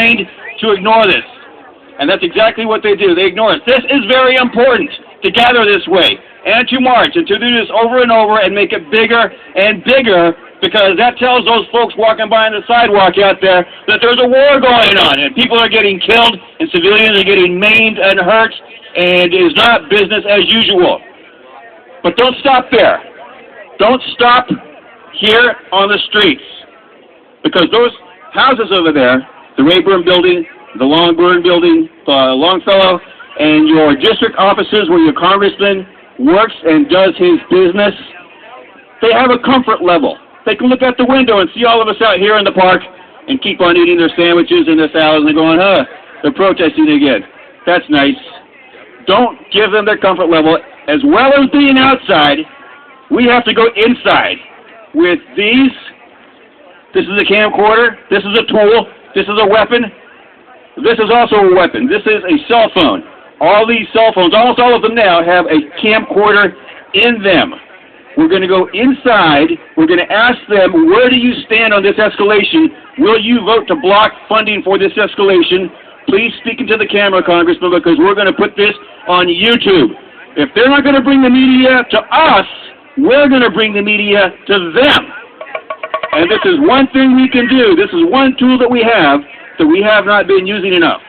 trained to ignore this. And that's exactly what they do. They ignore it. This is very important to gather this way and to march and to do this over and over and make it bigger and bigger, because that tells those folks walking by on the sidewalk out there that there's a war going on and people are getting killed and civilians are getting maimed and hurt, and it is not business as usual. But don't stop there. Don't stop here on the streets, because those houses over there, the Rayburn building, the Longburn building, Longfellow, and your district offices where your congressman works and does his business, they have a comfort level. They can look out the window and see all of us out here in the park and keep on eating their sandwiches and their salads and going, they're protesting again. That's nice. Don't give them their comfort level. As well as being outside, we have to go inside with these. This is a camcorder. This is a tool. This is a weapon. This is also a weapon. This is a cell phone. All these cell phones, almost all of them now, have a camcorder in them. We're going to go inside. We're going to ask them, where do you stand on this escalation? Will you vote to block funding for this escalation? Please speak into the camera, Congressman, because we're going to put this on YouTube. If they're not going to bring the media to us, we're going to bring the media to them. And this is one thing we can do. This is one tool that we have not been using enough.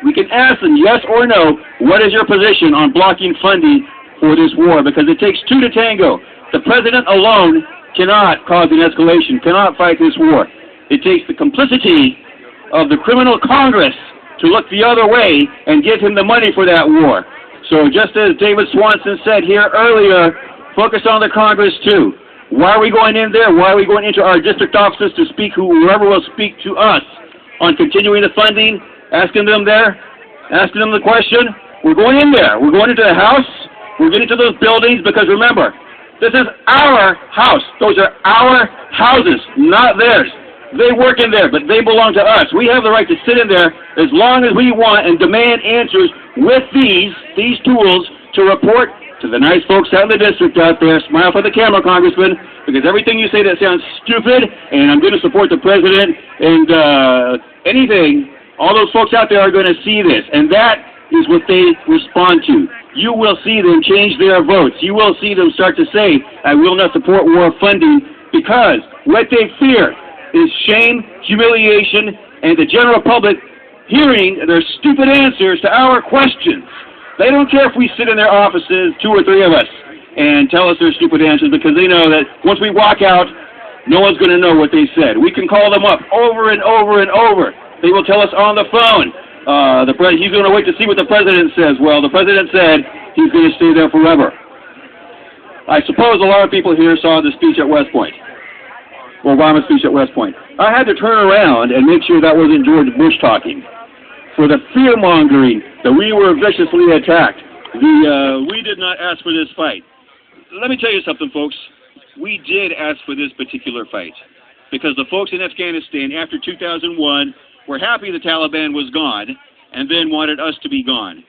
We can ask them, yes or no, what is your position on blocking funding for this war? Because it takes two to tango. The president alone cannot cause an escalation, cannot fight this war. It takes the complicity of the criminal Congress to look the other way and give him the money for that war. So just as David Swanson said here earlier, focus on the Congress too. Why are we going in there? Why are we going into our district offices to speak? Whoever will speak to us on continuing the funding, asking them the question. We're going in there. We're going into the House. We're getting to those buildings, because remember, this is our house. Those are our houses, not theirs. They work in there, but they belong to us. We have the right to sit in there as long as we want and demand answers with these tools to report to the nice folks out in the district out there. Smile for the camera, Congressman, because everything you say that sounds stupid, and I'm going to support the president, and anything, all those folks out there are going to see this, and that is what they respond to. You will see them change their votes. You will see them start to say, I will not support war funding, because what they fear is shame, humiliation, and the general public hearing their stupid answers to our questions. They don't care if we sit in their offices, 2 or 3 of us, and tell us their stupid answers, because they know that once we walk out, no one's going to know what they said. We can call them up over and over and over. They will tell us on the phone. He's going to wait to see what the president says. Well, the president said he's going to stay there forever. I suppose a lot of people here saw the speech at West Point, Obama's speech at West Point. I had to turn around and make sure that wasn't George Bush talking. For the fear-mongering that we were viciously attacked. We did not ask for this fight. Let me tell you something, folks. We did ask for this particular fight, because the folks in Afghanistan after 2001 were happy the Taliban was gone and then wanted us to be gone.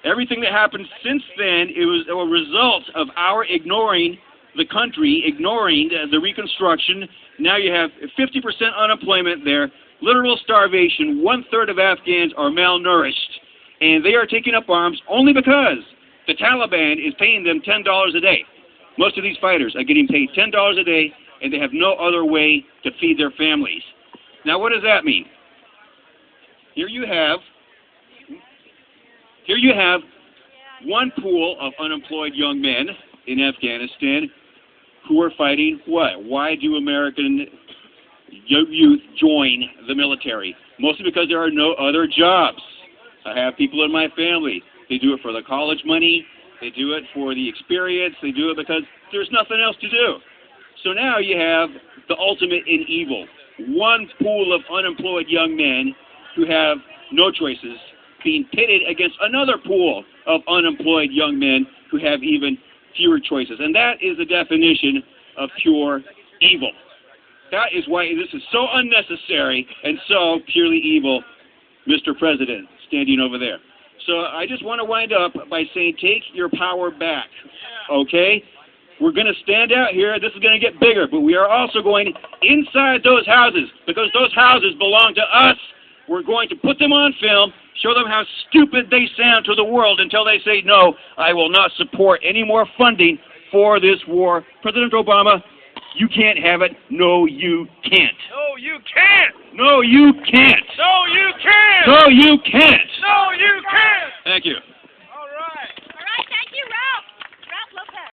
Everything that happened since then, it was a result of our ignoring the country, ignoring the reconstruction. Now you have 50% unemployment there, literal starvation. 1/3 of Afghans are malnourished, and they are taking up arms only because the Taliban is paying them $10 a day. Most of these fighters are getting paid $10 a day, and they have no other way to feed their families. Now, what does that mean? Here you have one pool of unemployed young men in Afghanistan who are fighting what? Why do American youth join the military? Mostly because there are no other jobs. I have people in my family. They do it for the college money. They do it for the experience. They do it because there's nothing else to do. So now you have the ultimate in evil. One pool of unemployed young men who have no choices being pitted against another pool of unemployed young men who have even fewer choices. And that is the definition of pure evil. That is why this is so unnecessary and so purely evil, Mr. President, standing over there. So I just want to wind up by saying, take your power back, okay? We're going to stand out here. This is going to get bigger, but we are also going inside those houses, because those houses belong to us. We're going to put them on film, show them how stupid they sound to the world until they say, no, I will not support any more funding for this war. President Obama, you can't have it. No, you can't. No, you can't. No, you can't. No, you can't. No, you can't. No, you can't. Thank you.